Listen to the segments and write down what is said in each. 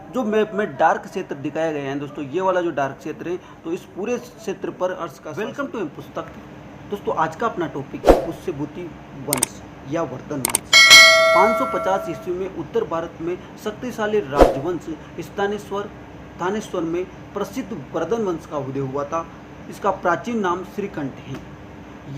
जो मैप में डार्क क्षेत्र दिखाए गए हैं दोस्तों, ये वाला जो डार्क क्षेत्र है, तो इस पूरे क्षेत्र पर अर्श का वेलकम टू पुस्तक। दोस्तों आज का अपना टॉपिक है पुष्यभूति वंश या वर्धन वंश। 550 ईस्वी में उत्तर भारत में शक्तिशाली राजवंश थानेश्वर में प्रसिद्ध वर्धन वंश का उदय हुआ था। इसका प्राचीन नाम श्रीकंठ है।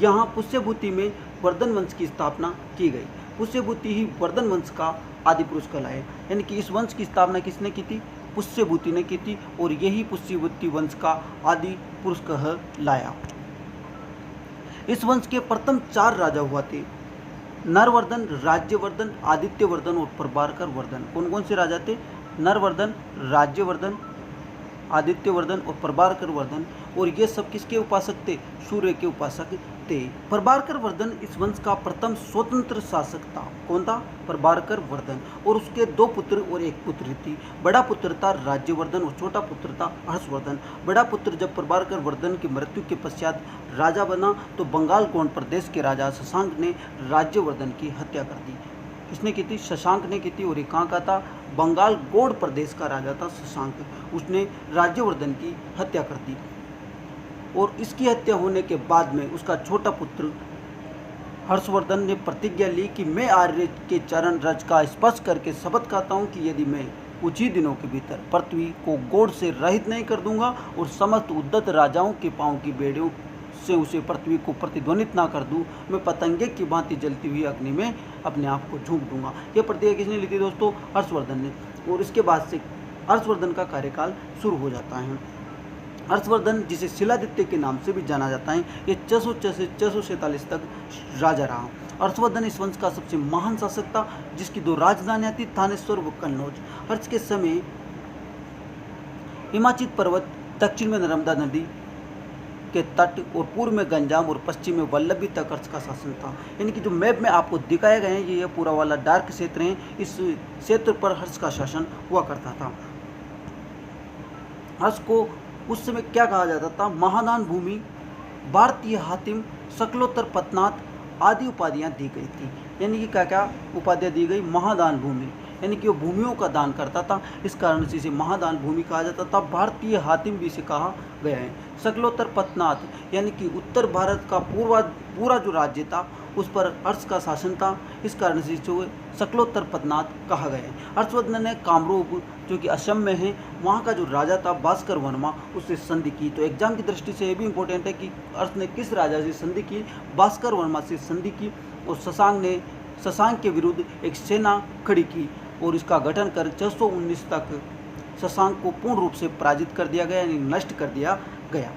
यहाँ पुष्यभूति में वर्धन वंश की स्थापना की गई। पुष्यभूति ही वर्धन वंश का आदि पुरुष कहलाए, यानी कि इस वंश की स्थापना किसने की थी? पुष्यभूति ने की थी, और यही पुष्यभूति वंश का आदि पुरुष कहलाया। इस वंश के प्रथम 4 राजा हुआ थे: नरवर्धन, राज्यवर्धन, आदित्यवर्धन और प्रभाकर वर्धन। कौन कौन से राजा थे? नरवर्धन, राज्यवर्धन, आदित्यवर्धन और प्रभाकर वर्धन। और ये सब किसके उपासक थे? सूर्य के उपासक थे। प्रभाकर वर्धन इस वंश का प्रथम स्वतंत्र शासक था। कौन था? प्रभाकर वर्धन। और उसके 2 पुत्र और 1 पुत्री थी। बड़ा पुत्र था राज्यवर्धन और छोटा पुत्र था हर्षवर्धन। बड़ा पुत्र जब प्रभाकर वर्धन की मृत्यु के पश्चात राजा बना तो बंगाल गोंड प्रदेश के राजा शशांक ने राज्यवर्धन की हत्या कर दी। किसने की थी? शशांक ने की थी। और ये कहाँ का था? बंगाल गोंड प्रदेश का राजा था शशांक। उसने राज्यवर्धन की हत्या कर दी। और इसकी हत्या होने के बाद में उसका छोटा पुत्र हर्षवर्धन ने प्रतिज्ञा ली कि मैं आर्य के चरण रज का स्पर्श करके शपथ खाता हूँ कि यदि मैं कुछ ही दिनों के भीतर पृथ्वी को गोड़ से रहित नहीं कर दूंगा और समस्त उद्यत राजाओं के पांव की बेड़ियों से उसे पृथ्वी को प्रतिध्वनित ना कर दूं, मैं पतंगे की भांति जलती हुई अग्नि में अपने आप को झोंक दूंगा। यह प्रतिज्ञा किसने ली थी दोस्तों? हर्षवर्धन ने। और इसके बाद से हर्षवर्धन का कार्यकाल शुरू हो जाता है। हर्षवर्धन, जिसे शिलादित्य के नाम से भी जाना जाता है, ये 606 से 647 तक राजा रहा। हर्षवर्धन इस वंश का सबसे महान शासक था, जिसकी 2 राजधानियां थी, थानेश्वर व कन्नौज। हर्ष के समय हिमाचित पर्वत, दक्षिण में नर्मदा नदी के तट और पूर्व में गंजाम और पश्चिम में वल्लभी तक हर्ष का शासन था। यानी कि जो मैप में आपको दिखाया गया है, ये पूरा वाला डार्क क्षेत्र है। इस क्षेत्र पर हर्ष का शासन हुआ करता था। हर्ष को उस समय क्या कहा जाता था? महादान भूमि, भारतीय हातिम, शकलोत्तर पतनाथ आदि उपाधियां दी गई थी। यानी कि क्या क्या उपाधियां दी गई? महादान भूमि, यानी कि वो भूमियों का दान करता था, इस कारण से इसे महादान भूमि कहा जाता था। भारतीय हातिम भी इसे कहा गया है। शकलोत्तर पतनाथ, यानी कि उत्तर भारत का पूरा जो राज्य था उस पर हर्ष का शासन था, इस कारण से इसे शकलोत्तर पतनाथ कहा गया है। हर्षवर्धन ने कामरूप, जो कि असम में है, वहाँ का जो राजा था भास्कर वर्मा, उससे संधि की। तो एग्जाम की दृष्टि से ये भी इंपॉर्टेंट है कि हर्ष ने किस राजा से संधि की? भास्कर वर्मा से संधि की। और शशांक के विरुद्ध एक सेना खड़ी की और इसका गठन कर 619 तक शशांक को पूर्ण रूप से पराजित कर दिया गया, यानी नष्ट कर दिया गया।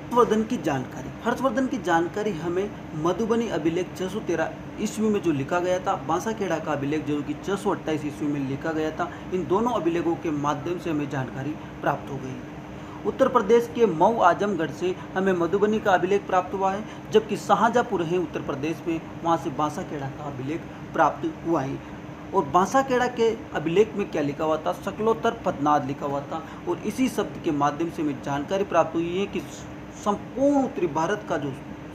हर्षवर्धन की जानकारी हमें मधुबनी अभिलेख 613 ईस्वी में जो लिखा गया था, बांसाखेड़ा का अभिलेख जो कि 628 ईस्वी में लिखा गया था, इन दोनों अभिलेखों के माध्यम से हमें जानकारी प्राप्त हो गई। उत्तर प्रदेश के मऊ आजमगढ़ से हमें मधुबनी का अभिलेख प्राप्त हुआ है, जबकि शाहजहाँपुर है उत्तर प्रदेश में, वहाँ से बांसाखेड़ा का अभिलेख प्राप्त हुआ है। और बांसाखेड़ा के अभिलेख में क्या लिखा हुआ था? शकलोत्तर पतनाथ लिखा हुआ था। और इसी शब्द के माध्यम से हमें जानकारी प्राप्त हुई है कि संपूर्ण उत्तरी भारत का जो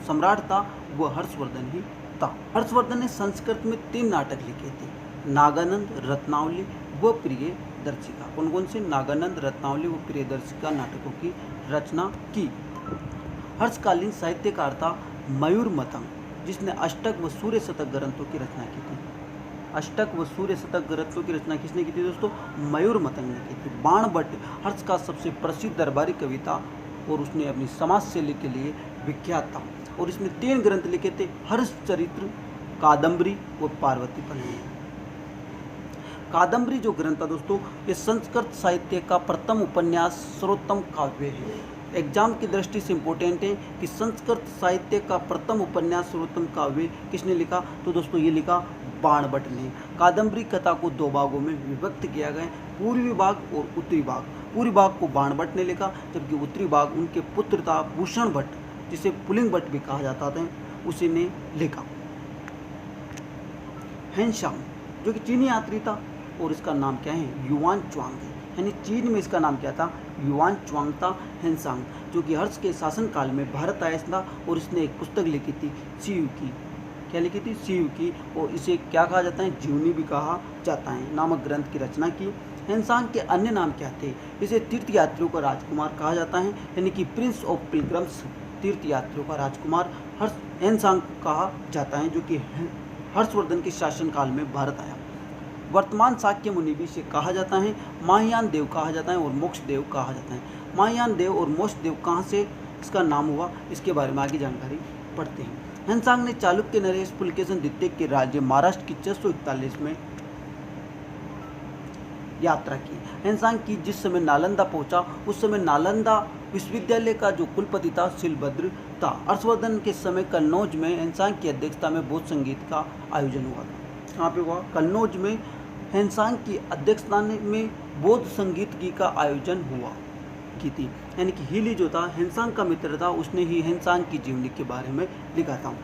सम्राट था वह हर्षवर्धन ही था। हर्षवर्धन ने संस्कृत में 3 नाटक लिखे थे: नागानंद, रत्नावली व प्रियदर्शिका। कौन कौन से? नागानंद, रत्नावली व प्रियदर्शिका नाटकों की रचना की। हर्षकालीन साहित्यकार था मयूर मतंग, जिसने अष्टक व सूर्य शतक ग्रंथों की रचना की थी। अष्टक व सूर्य शतक ग्रंथों की रचना किसने की थी दोस्तों? मयूर मतंग ने की थी। बाणभट्ट हर्ष का सबसे प्रसिद्ध दरबारी कवि था और उसने अपनी समाज शैली के लिए विख्यात था। और इसने 3 ग्रंथ लिखे थे: हर्ष चरित्र, कादम्बरी व पार्वती पल्लवी। कादम्बरी जो ग्रंथ था दोस्तों, ये संस्कृत साहित्य का प्रथम उपन्यास सर्वोत्तम काव्य है। एग्जाम की दृष्टि से इम्पोर्टेंट है कि संस्कृत साहित्य का प्रथम उपन्यास सर्वोत्तम काव्य किसने लिखा? तो दोस्तों ये लिखा बाणभट्ट ने। कादम्बरी कथा को 2 भागों में विभक्त किया गया, पूर्वी भाग और उत्तरी भाग। पूर्वी भाग को बाणभट्ट ने लिखा, जबकि उत्तरी भाग उनके पुत्र था भूषण भट्ट, जिसे पुलिंग भट्ट भी कहा जाता था, उसी ने लिखा। हेनशांग, जो कि चीनी यात्री था, और इसका नाम क्या है? युआन च्वांग है। यानी चीन में इसका नाम क्या था? युआन च्वांग था। हेनशांग, जो कि हर्ष के शासनकाल में भारत आया था, और इसने एक पुस्तक लिखी थी शिव की। क्या लिखी थी? शिव की। और इसे क्या कहा जाता है? जीवनी भी कहा जाता है। नामक ग्रंथ की रचना की। हेनसांग के अन्य नाम क्या थे? इसे तीर्थयात्रियों का राजकुमार कहा जाता है, यानी कि प्रिंस ऑफ पिलग्रम्स। तीर्थयात्रियों का राजकुमार हेनसांग कहा जाता है, जो कि हर्षवर्धन के शासनकाल में भारत आया। वर्तमान शाक्य मुनि भी इसे कहा जाता है, महायान देव कहा जाता है और मोक्ष देव कहा जाता है। महायान देव और मोक्ष देव कहाँ से इसका नाम हुआ, इसके बारे में आगे जानकारी पढ़ते हैं। हेनसांग ने चालुक्य नरेश पुलकेशन द्वितीय के राज्य महाराष्ट्र की 641 में यात्रा की। हेनसांग की जिस समय नालंदा पहुंचा, उस समय नालंदा विश्वविद्यालय का जो कुलपति था शिलभद्र था। हर्षवर्धन के समय कन्नौज में हेनसांग की अध्यक्षता में बौद्ध संगीत का आयोजन हुआ था। यहाँ पे हुआ कन्नौज में हेनसांग की अध्यक्षता में बौद्ध संगीत की का आयोजन हुआ की थी, यानी कि हिली जो था हेनसांग का मित्र था, उसने ही हेनसांग की जीवनी के बारे में लिखा था।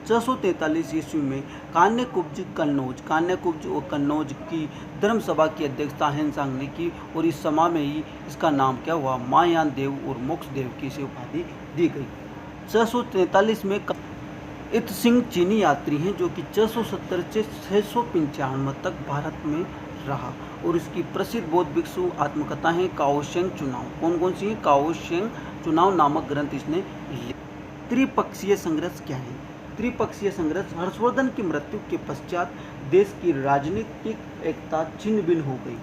643 ईस्वी में कान्यकुब्ज और कन्नौज की धर्म सभा की अध्यक्षता हेनसांग ने की और इस सभा में ही इसका नाम क्या हुआ, महायान देव और मोक्ष देव की इसे उपाधि दी गई। 643 में इत सिंह चीनी यात्री हैं, जो कि 670 से 695 तक भारत में रहा और इसकी प्रसिद्ध बौद्ध भिक्षु आत्मकथा है काओशेंग चुनाव। कौन कौन सी है? काओशेंग चुनाव नामक ग्रंथ इसने लिखा। त्रिपक्षीय संघर्ष क्या है? त्रिपक्षीय संघर्ष हर्षवर्धन की मृत्यु के पश्चात देश की राजनीतिक एकता छिन्न भिन्न हो गई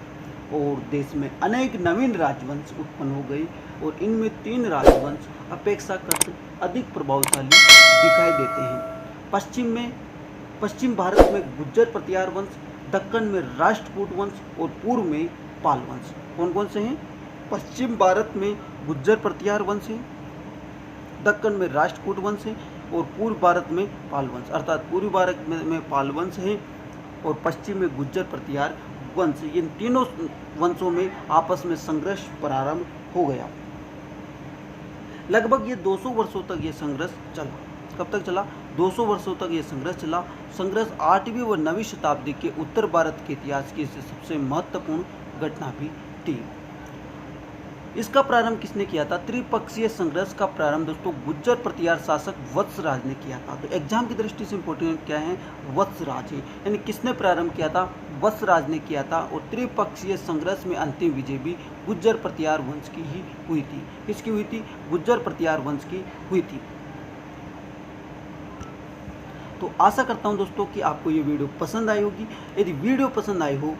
और देश में अनेक नवीन राजवंश उत्पन्न हो गई और इनमें 3 राजवंश अपेक्षाकृत अधिक प्रभावशाली दिखाई देते हैं। पश्चिम भारत में गुज्जर प्रतिहार वंश, दक्कन में राष्ट्रकूट वंश और पूर्व में पाल वंश। कौन कौन से हैं? पश्चिम भारत में गुज्जर प्रतिहार वंश है, दक्कन में राष्ट्रकूट वंश है और पूर्व भारत में पाल वंश, अर्थात पूर्वी भारत में पाल वंश है और पश्चिम में गुज्जर प्रतिहार वंश। इन तीनों वंशों में आपस में संघर्ष प्रारंभ हो गया। लगभग ये 200 वर्षों तक ये संघर्ष चला। कब तक चला? 200 वर्षों तक ये संघर्ष चला। संघर्ष 8वीं व 9वीं शताब्दी के उत्तर भारत के इतिहास की सबसे महत्वपूर्ण घटना भी थी। इसका प्रारंभ किसने किया था? त्रिपक्षीय संघर्ष का प्रारंभ दोस्तों गुज्जर प्रतिहार शासक वत्सराज ने किया था। तो एग्जाम की दृष्टि से इंपॉर्टेंट क्या है? वत्सराज है, यानी किसने प्रारंभ किया था? वत्सराज ने किया था। और त्रिपक्षीय संघर्ष में अंतिम विजय भी गुज्जर प्रतिहार वंश की ही हुई थी। किसकी हुई थी? गुज्जर प्रतिहार वंश की हुई थी। तो आशा करता हूं दोस्तों कि आपको ये वीडियो पसंद आई होगी। यदि वीडियो पसंद आई हो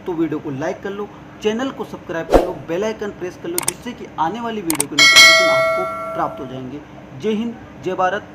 तो वीडियो को लाइक कर लो, चैनल को सब्सक्राइब कर लो, बेल आइकन प्रेस कर लो, जिससे कि आने वाली वीडियो के नोटिफिकेशन आपको प्राप्त हो जाएंगे। जय हिंद, जय भारत।